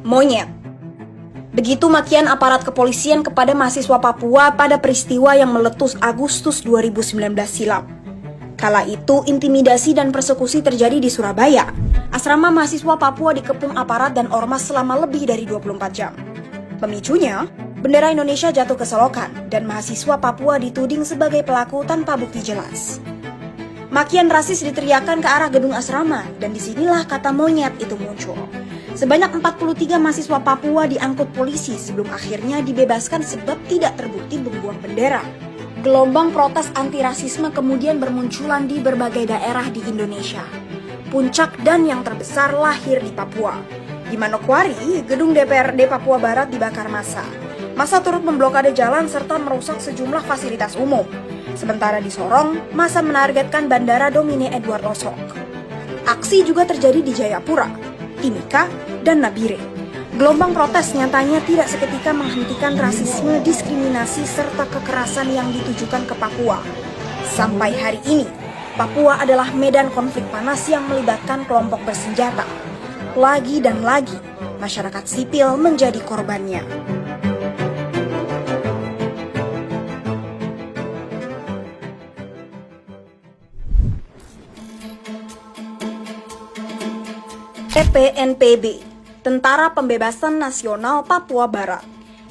Monyet. Begitu makian aparat kepolisian kepada mahasiswa Papua pada peristiwa yang meletus Agustus 2019 silam. Kala itu, intimidasi dan persekusi terjadi di Surabaya. Asrama mahasiswa Papua dikepung aparat dan ormas selama lebih dari 24 jam. Pemicunya, bendera Indonesia jatuh ke selokan dan mahasiswa Papua dituding sebagai pelaku tanpa bukti jelas. Makian rasis diteriakkan ke arah gedung asrama dan disinilah kata monyet itu muncul. Sebanyak 43 mahasiswa Papua diangkut polisi sebelum akhirnya dibebaskan sebab tidak terbukti membuang bendera. Gelombang protes anti-rasisme kemudian bermunculan di berbagai daerah di Indonesia. Puncak dan yang terbesar lahir di Papua. Di Manokwari, gedung DPRD Papua Barat dibakar massa. Massa turut memblokade jalan serta merusak sejumlah fasilitas umum. Sementara di Sorong, massa menargetkan Bandara Domine Edward Losok. Aksi juga terjadi di Jayapura, Timika, dan Nabire. Gelombang protes nyatanya tidak seketika menghentikan rasisme, diskriminasi, serta kekerasan yang ditujukan ke Papua. Sampai hari ini, Papua adalah medan konflik panas yang melibatkan kelompok bersenjata. Lagi dan lagi, masyarakat sipil menjadi korbannya. TPNPB, Tentara Pembebasan Nasional Papua Barat.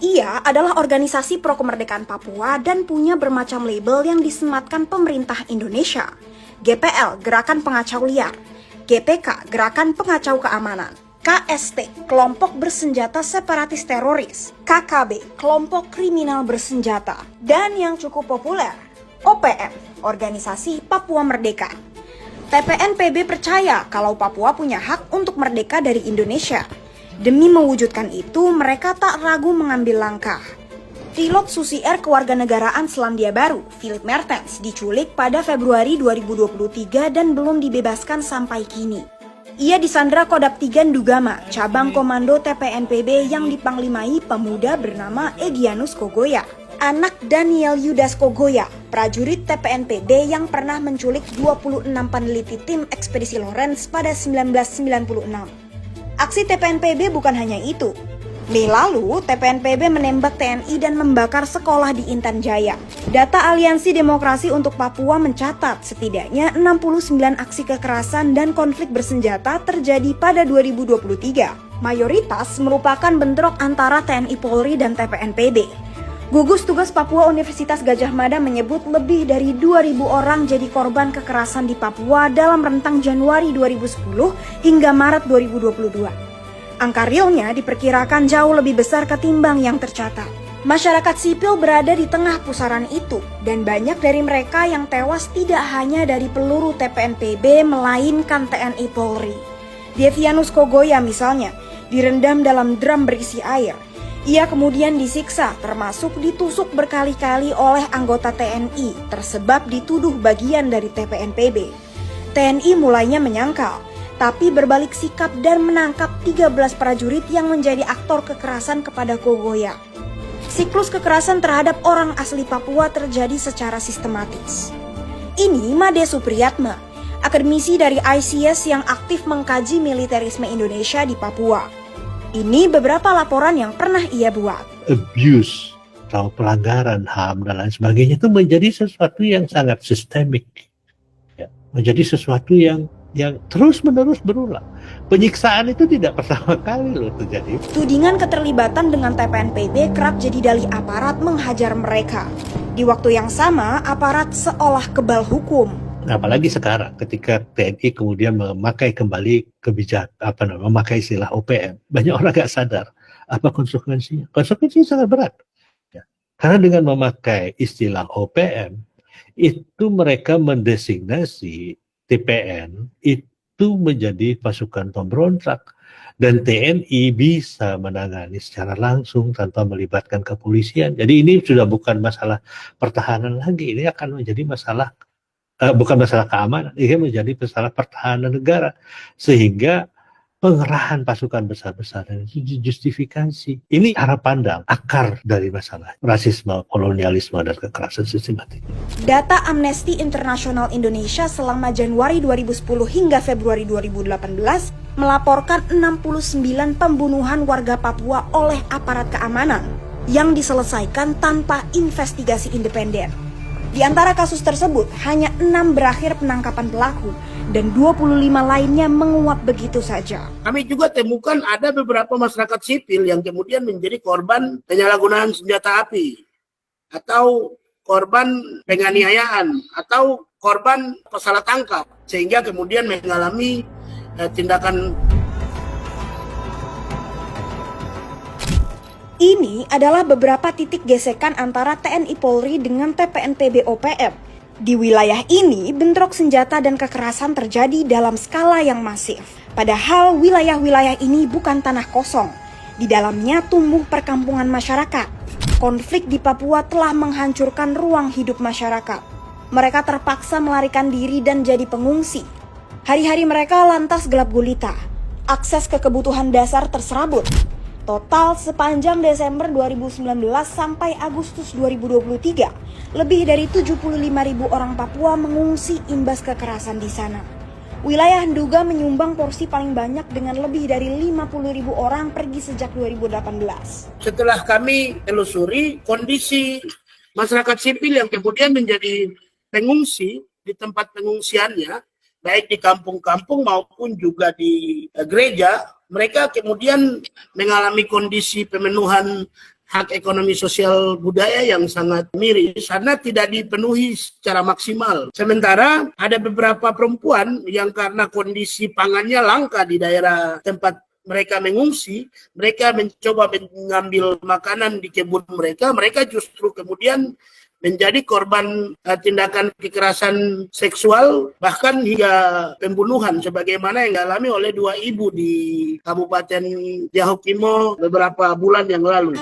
Ia adalah organisasi pro kemerdekaan Papua dan punya bermacam label yang disematkan pemerintah Indonesia. GPL, Gerakan Pengacau Liar. GPK, Gerakan Pengacau Keamanan. KST, Kelompok Bersenjata Separatis Teroris. KKB, Kelompok Kriminal Bersenjata. Dan yang cukup populer, OPM, Organisasi Papua Merdeka. TPNPB percaya kalau Papua punya hak untuk merdeka dari Indonesia. Demi mewujudkan itu, mereka tak ragu mengambil langkah. Pilot Susi Air Kewarganegaraan Selandia Baru, Philip Mertens, diculik pada Februari 2023 dan belum dibebaskan sampai kini. Ia disandra Kodam 3 Ndugama, cabang komando TPNPB yang dipanglimai pemuda bernama Egyanus Kogoya, anak Daniel Yudas Kogoya, prajurit TPNPB yang pernah menculik 26 peneliti tim ekspedisi Lawrence pada 1996. Aksi TPNPB bukan hanya itu. Mei lalu, TPNPB menembak TNI dan membakar sekolah di Intan Jaya. Data Aliansi Demokrasi untuk Papua mencatat setidaknya 69 aksi kekerasan dan konflik bersenjata terjadi pada 2023. Mayoritas merupakan bentrok antara TNI Polri dan TPNPB. Gugus Tugas Papua Universitas Gadjah Mada menyebut lebih dari 2.000 orang jadi korban kekerasan di Papua dalam rentang Januari 2010 hingga Maret 2022. Angka realnya diperkirakan jauh lebih besar ketimbang yang tercatat. Masyarakat sipil berada di tengah pusaran itu, dan banyak dari mereka yang tewas tidak hanya dari peluru TPNPB melainkan TNI Polri. Devianus Kogoya misalnya, direndam dalam drum berisi air. Ia kemudian disiksa, termasuk ditusuk berkali-kali oleh anggota TNI, tersebab dituduh bagian dari TPNPB. TNI mulainya menyangkal, tapi berbalik sikap dan menangkap 13 prajurit yang menjadi aktor kekerasan kepada Kogoya. Siklus kekerasan terhadap orang asli Papua terjadi secara sistematis. Ini Made Supriyatma, akademisi dari ICS yang aktif mengkaji militerisme Indonesia di Papua. Ini beberapa laporan yang pernah ia buat. Abuse atau pelanggaran HAM dan lain sebagainya itu menjadi sesuatu yang sangat sistemik, ya. Menjadi sesuatu yang terus-menerus berulang. Penyiksaan itu tidak pertama kali loh terjadi. Tudingan keterlibatan dengan TPNPB kerap jadi dalih aparat menghajar mereka. Di waktu yang sama, aparat seolah kebal hukum. Apalagi sekarang ketika TNI kemudian memakai kembali memakai istilah OPM, banyak orang nggak sadar apa konsekuensinya. Konsekuensinya sangat berat. Ya. Karena dengan memakai istilah OPM itu mereka mendesignasi TPN itu menjadi pasukan pemberontak dan TNI bisa menangani secara langsung tanpa melibatkan kepolisian. Jadi ini sudah bukan masalah pertahanan lagi, ini akan menjadi masalah bukan masalah keamanan, ini menjadi masalah pertahanan negara. Sehingga pengerahan pasukan besar-besaran itu dijustifikasi. Ini cara pandang akar dari masalah rasisme, kolonialisme, dan kekerasan sistematik. Data Amnesty International Indonesia selama Januari 2010 hingga Februari 2018 melaporkan 69 pembunuhan warga Papua oleh aparat keamanan yang diselesaikan tanpa investigasi independen. Di antara kasus tersebut, hanya 6 berakhir penangkapan pelaku dan 25 lainnya menguap begitu saja. Kami juga temukan ada beberapa masyarakat sipil yang kemudian menjadi korban penyalahgunaan senjata api, atau korban penganiayaan, atau korban salah tangkap, sehingga kemudian mengalami tindakan. Ini adalah beberapa titik gesekan antara TNI Polri dengan TPNPB OPM. Di wilayah ini, bentrok senjata dan kekerasan terjadi dalam skala yang masif. Padahal wilayah-wilayah ini bukan tanah kosong. Di dalamnya tumbuh perkampungan masyarakat. Konflik di Papua telah menghancurkan ruang hidup masyarakat. Mereka terpaksa melarikan diri dan jadi pengungsi. Hari-hari mereka lantas gelap gulita. Akses ke kebutuhan dasar terserabut. Total sepanjang Desember 2019 sampai Agustus 2023, lebih dari 75.000 orang Papua mengungsi imbas kekerasan di sana. Wilayah Nduga menyumbang porsi paling banyak dengan lebih dari 50.000 orang pergi sejak 2018. Setelah kami telusuri kondisi masyarakat sipil yang kemudian menjadi pengungsi di tempat pengungsiannya, baik di kampung-kampung maupun juga di gereja, mereka kemudian mengalami kondisi pemenuhan hak ekonomi sosial budaya yang sangat miris karena tidak dipenuhi secara maksimal. Sementara ada beberapa perempuan yang karena kondisi pangannya langka di daerah tempat mereka mengungsi, mereka mencoba mengambil makanan di kebun mereka justru kemudian menjadi korban tindakan kekerasan seksual, bahkan hingga pembunuhan sebagaimana yang dialami oleh 2 ibu di Kabupaten Yahukimo beberapa bulan yang lalu.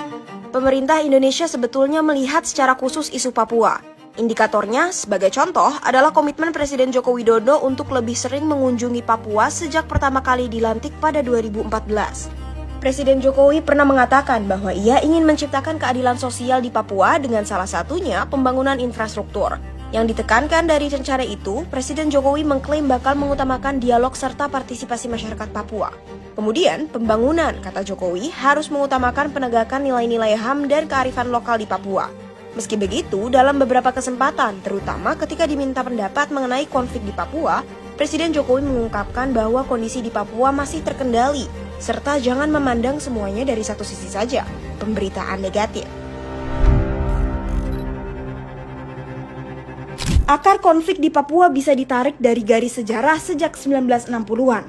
Pemerintah Indonesia sebetulnya melihat secara khusus isu Papua. Indikatornya, sebagai contoh, adalah komitmen Presiden Joko Widodo untuk lebih sering mengunjungi Papua sejak pertama kali dilantik pada 2014. Presiden Jokowi pernah mengatakan bahwa ia ingin menciptakan keadilan sosial di Papua dengan salah satunya pembangunan infrastruktur. Yang ditekankan dari rencana itu, Presiden Jokowi mengklaim bakal mengutamakan dialog serta partisipasi masyarakat Papua. Kemudian, pembangunan, kata Jokowi, harus mengutamakan penegakan nilai-nilai HAM dan kearifan lokal di Papua. Meski begitu, dalam beberapa kesempatan, terutama ketika diminta pendapat mengenai konflik di Papua, Presiden Jokowi mengungkapkan bahwa kondisi di Papua masih terkendali, serta jangan memandang semuanya dari satu sisi saja, pemberitaan negatif. Akar konflik di Papua bisa ditarik dari garis sejarah sejak 1960-an.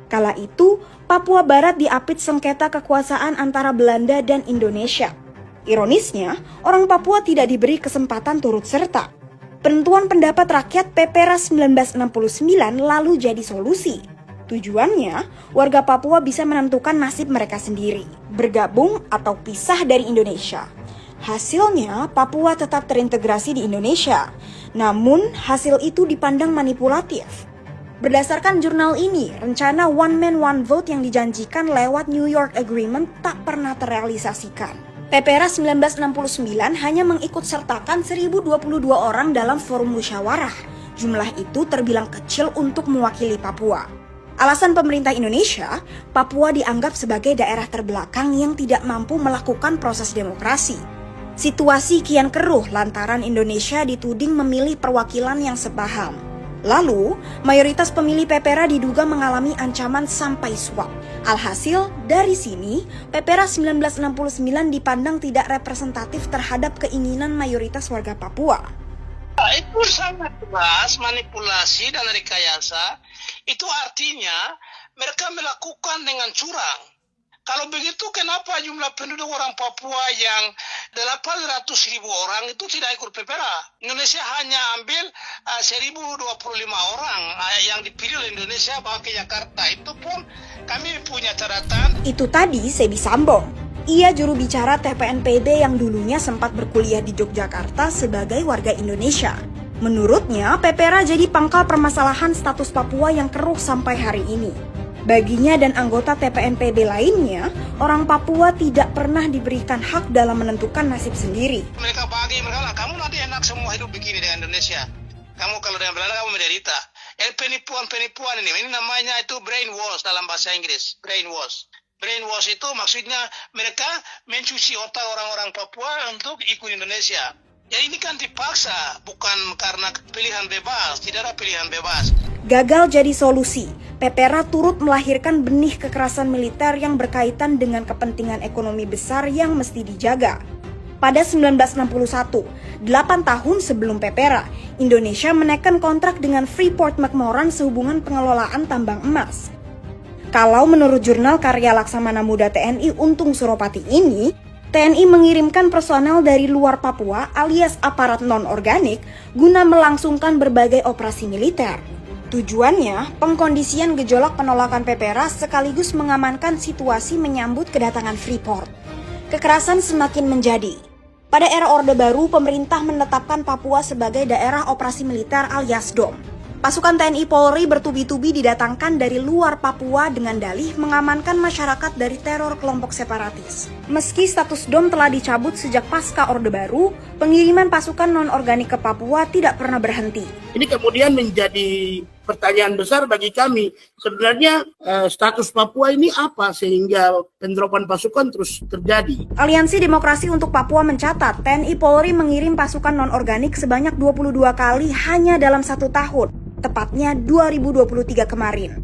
Kala itu, Papua Barat diapit sengketa kekuasaan antara Belanda dan Indonesia. Ironisnya, orang Papua tidak diberi kesempatan turut serta. Penentuan pendapat rakyat PPRAS 1969 lalu jadi solusi. Tujuannya, warga Papua bisa menentukan nasib mereka sendiri, bergabung atau pisah dari Indonesia. Hasilnya, Papua tetap terintegrasi di Indonesia. Namun, hasil itu dipandang manipulatif. Berdasarkan jurnal ini, rencana One Man One Vote yang dijanjikan lewat New York Agreement tak pernah terrealisasikan. PPRAS 1969 hanya mengikut sertakan 1.022 orang dalam forum musyawarah. Jumlah itu terbilang kecil untuk mewakili Papua. Alasan pemerintah Indonesia, Papua dianggap sebagai daerah terbelakang yang tidak mampu melakukan proses demokrasi. Situasi kian keruh lantaran Indonesia dituding memilih perwakilan yang sepaham. Lalu, mayoritas pemilih PPRA diduga mengalami ancaman sampai suap. Alhasil, dari sini, PPRAS 1969 dipandang tidak representatif terhadap keinginan mayoritas warga Papua. Itu sangat jelas manipulasi dan rekayasa. Itu artinya mereka melakukan dengan curang. Kalau begitu, kenapa jumlah penduduk orang Papua yang 800.000 orang itu tidak ikut PPRA? Indonesia hanya ambil 1.025 orang yang dipilih oleh Indonesia bawa ke Jakarta. Itu pun kami punya catatan. Itu tadi Sebi Sambong. Ia juru bicara TPNPB yang dulunya sempat berkuliah di Yogyakarta sebagai warga Indonesia. Menurutnya, PPRA jadi pangkal permasalahan status Papua yang keruh sampai hari ini. Baginya dan anggota TPNPB lainnya, orang Papua tidak pernah diberikan hak dalam menentukan nasib sendiri. Mereka bagi, mereka kamu nanti enak semua hidup begini dengan Indonesia. Kamu kalau dengan Belanda kamu menderita. Penipuan ini namanya itu brainwash dalam bahasa Inggris. Brainwash. Brainwash itu maksudnya mereka mencuci otak orang-orang Papua untuk ikut Indonesia. Ya ini kan dipaksa, bukan karena pilihan bebas, tidak ada pilihan bebas. Gagal jadi solusi, Pepera turut melahirkan benih kekerasan militer yang berkaitan dengan kepentingan ekonomi besar yang mesti dijaga. Pada 1961, 8 tahun sebelum Pepera, Indonesia menaikkan kontrak dengan Freeport-McMoran sehubungan pengelolaan tambang emas. Kalau menurut jurnal karya Laksamana Muda TNI Untung Suropati ini, TNI mengirimkan personel dari luar Papua alias aparat non-organik guna melangsungkan berbagai operasi militer. Tujuannya, pengkondisian gejolak penolakan Pepera sekaligus mengamankan situasi menyambut kedatangan Freeport. Kekerasan semakin menjadi. Pada era Orde Baru, pemerintah menetapkan Papua sebagai daerah operasi militer alias DOM. Pasukan TNI Polri bertubi-tubi didatangkan dari luar Papua dengan dalih mengamankan masyarakat dari teror kelompok separatis. Meski status DOM telah dicabut sejak pasca Orde Baru, pengiriman pasukan non-organik ke Papua tidak pernah berhenti. Ini kemudian menjadi pertanyaan besar bagi kami. Sebenarnya status Papua ini apa sehingga penerapan pasukan terus terjadi? Aliansi Demokrasi untuk Papua mencatat TNI Polri mengirim pasukan non-organik sebanyak 22 kali hanya dalam 1 tahun, tepatnya 2023 kemarin.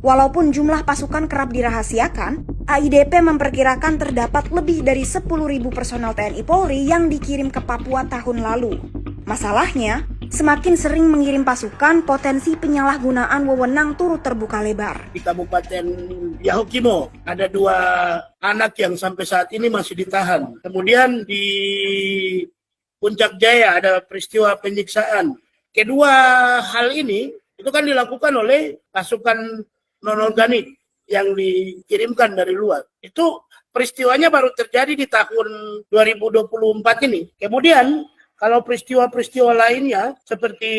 Walaupun jumlah pasukan kerap dirahasiakan, AIDP memperkirakan terdapat lebih dari 10.000 personel TNI Polri yang dikirim ke Papua tahun lalu. Masalahnya, semakin sering mengirim pasukan, potensi penyalahgunaan wewenang turut terbuka lebar. Di Kabupaten Yahukimo ada 2 anak yang sampai saat ini masih ditahan. Kemudian di Puncak Jaya ada peristiwa penyiksaan. Kedua hal ini itu kan dilakukan oleh pasukan non-organik yang dikirimkan dari luar. Itu peristiwanya baru terjadi di tahun 2024 ini. Kemudian kalau peristiwa-peristiwa lainnya seperti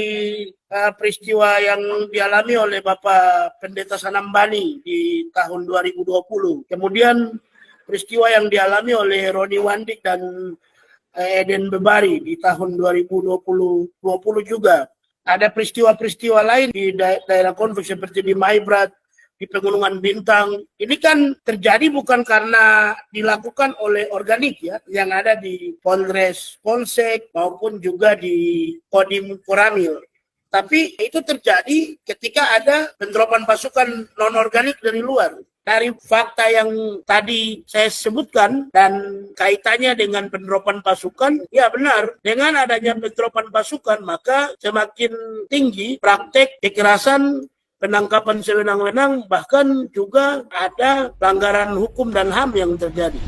peristiwa yang dialami oleh Bapak Pendeta Sanambani di tahun 2020. Kemudian peristiwa yang dialami oleh Roni Wandik dan Eden Bebari di tahun 2020 juga. Ada peristiwa-peristiwa lain di daerah konflik seperti di Maibrat, di Pegunungan Bintang. Ini kan terjadi bukan karena dilakukan oleh organik ya, yang ada di Polres Polsek maupun juga di Kodim Koramil. Tapi itu terjadi ketika ada penerapan pasukan non-organik dari luar. Dari fakta yang tadi saya sebutkan dan kaitannya dengan penerapan pasukan, ya benar, dengan adanya penerapan pasukan maka semakin tinggi praktek kekerasan, penangkapan sewenang-wenang, bahkan juga ada pelanggaran hukum dan HAM yang terjadi.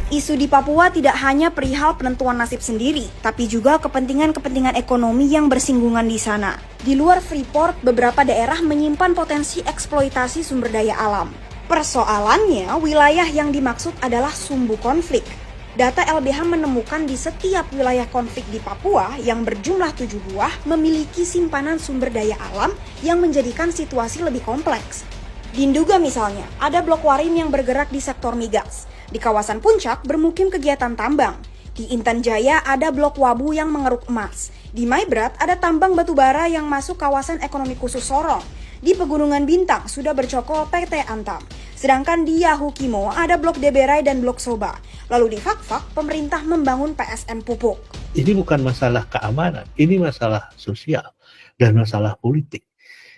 Isu di Papua tidak hanya perihal penentuan nasib sendiri, tapi juga kepentingan-kepentingan ekonomi yang bersinggungan di sana. Di luar Freeport, beberapa daerah menyimpan potensi eksploitasi sumber daya alam. Persoalannya, wilayah yang dimaksud adalah sumbu konflik. Data LBH menemukan di setiap wilayah konflik di Papua yang berjumlah 7 buah memiliki simpanan sumber daya alam yang menjadikan situasi lebih kompleks. Di Nduga misalnya, ada blok warim yang bergerak di sektor migas. Di kawasan Puncak bermukim kegiatan tambang. Di Intan Jaya ada blok Wabu yang mengeruk emas. Di Maibrat ada tambang batubara yang masuk kawasan ekonomi khusus Sorong. Di Pegunungan Bintang sudah bercokol PT Antam. Sedangkan di Yahukimo ada blok Deberai dan blok Soba. Lalu di Fakfak, pemerintah membangun PSM Pupuk. Ini bukan masalah keamanan, ini masalah sosial dan masalah politik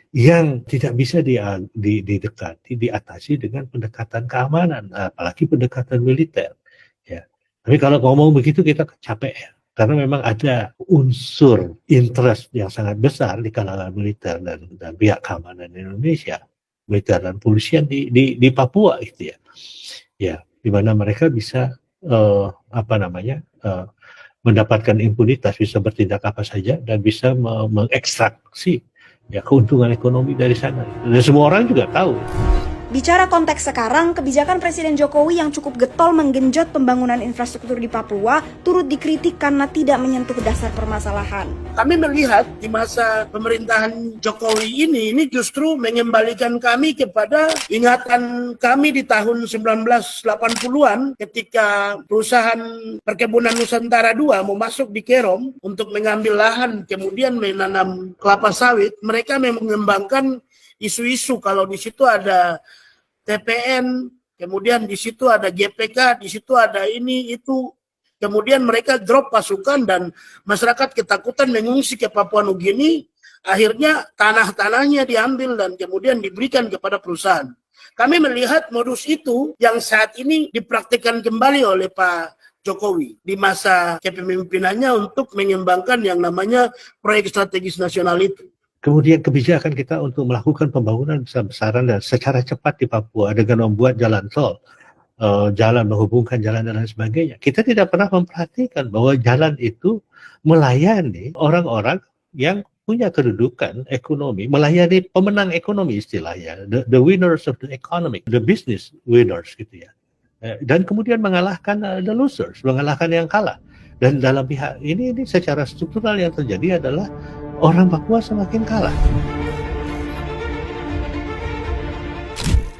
yang tidak bisa didekati, diatasi dengan pendekatan keamanan, apalagi pendekatan militer. Ya. Tapi kalau ngomong begitu kita capek ya, karena memang ada unsur interest yang sangat besar di kalangan militer dan pihak keamanan Indonesia, militer dan polisian di Papua gitu ya. Ya, di mana mereka bisa mendapatkan impunitas, bisa bertindak apa saja dan bisa mengekstraksi ya keuntungan ekonomi dari sana. Dan semua orang juga tahu. Bicara konteks sekarang, kebijakan Presiden Jokowi yang cukup getol menggenjot pembangunan infrastruktur di Papua turut dikritik karena tidak menyentuh dasar permasalahan. Kami melihat di masa pemerintahan Jokowi ini justru mengembalikan kami kepada ingatan kami di tahun 1980-an ketika perusahaan Perkebunan Nusantara II mau masuk di Kerom untuk mengambil lahan kemudian menanam kelapa sawit. Mereka mengembangkan isu-isu kalau di situ ada TPN, kemudian di situ ada GPK, di situ ada ini itu. Kemudian mereka drop pasukan dan masyarakat ketakutan mengungsi ke Papua Nugini. Akhirnya tanah-tanahnya diambil dan kemudian diberikan kepada perusahaan. Kami melihat modus itu yang saat ini dipraktikkan kembali oleh Pak Jokowi di masa kepemimpinannya untuk mengembangkan yang namanya proyek strategis nasional itu. Kemudian kebijakan kita untuk melakukan pembangunan besar-besaran dan secara cepat di Papua dengan membuat jalan tol, jalan menghubungkan jalan dan lain sebagainya. Kita tidak pernah memperhatikan bahwa jalan itu melayani orang-orang yang punya kedudukan ekonomi, melayani pemenang ekonomi istilahnya, the winners of the economy, the business winners gitu ya. Dan kemudian mengalahkan the losers, mengalahkan yang kalah. Dan dalam pihak ini secara struktural yang terjadi adalah orang Papua semakin kalah.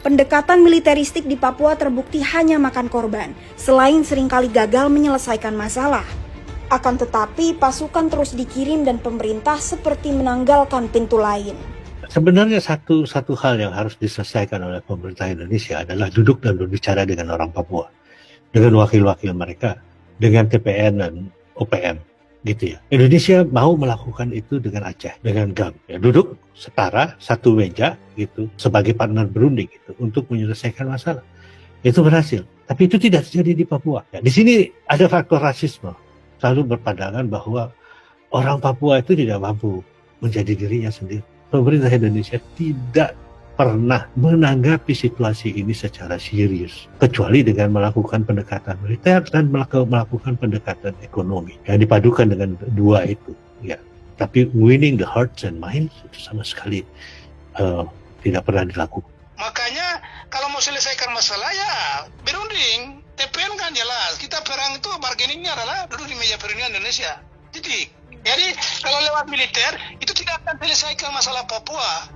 Pendekatan militeristik di Papua terbukti hanya makan korban, selain seringkali gagal menyelesaikan masalah. Akan tetapi, pasukan terus dikirim dan pemerintah seperti menanggalkan pintu lain. Sebenarnya satu hal yang harus diselesaikan oleh pemerintah Indonesia adalah duduk dan berbicara dengan orang Papua, dengan wakil-wakil mereka, dengan TPN dan OPM. Gitu ya. Indonesia mau melakukan itu dengan Aceh, dengan GAM. Ya, duduk setara, satu meja gitu, sebagai partner berunding gitu, untuk menyelesaikan masalah. Itu berhasil. Tapi itu tidak terjadi di Papua. Ya, di sini ada faktor rasisme. Selalu berpandangan bahwa orang Papua itu tidak mampu menjadi dirinya sendiri. Pemerintah Indonesia tidak pernah menanggapi situasi ini secara serius, kecuali dengan melakukan pendekatan militer dan melakukan pendekatan ekonomi yang dipadukan dengan dua itu. Ya, tapi winning the hearts and minds itu sama sekali tidak pernah dilakukan. Makanya kalau mau selesaikan masalah ya berunding. TPN kan jelas. Kita perang itu bargainingnya adalah duduk di meja perundingan Indonesia. Jadi kalau lewat militer itu tidak akan selesaikan masalah Papua.